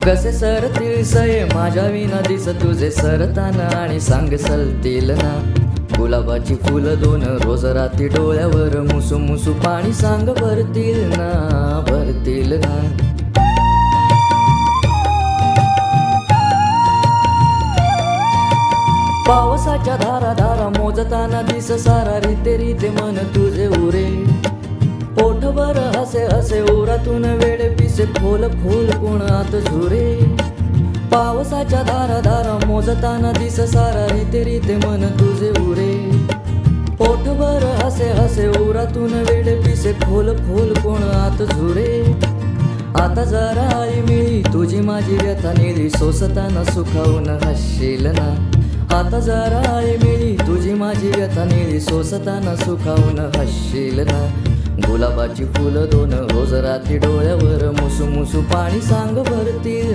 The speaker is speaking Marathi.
कसे सरतील सये माझ्या विना दिस तुझे सरताना आणि सांग सलतील ना. गुलाबाची फुलं दोन रोज रात्री डोळ्यावर मुसू मुसू पाणी सांग भरतील ना, भरतील ना. पावसाच्या धारा धारा मोजताना दिस सारा रीते रीते मन तुझे उरे. पोटभर हसे हसे ओरातून वेळ पिसे खोल खोल कोण आत झुरे. पावसाच्या धारा धारा मोजताना दिस सारा रीते रीते मन तुझे उरे. पोटभर हसे हसे ओरातून वेळ पिसे खोल खोल कोण आत झुरे. आता जरा आई मिळी तुझी माझी व्यथा निळी सोसताना सुखावून हसशील ना. आता जरा आई मिळी तुझी माझी व्यथा निळी सोसताना सुखावून हसशील ना. गुलाबाची फुलं दोन रोज रात्री डोळ्यावर मुसू मुसू पाणी सांग भरतील.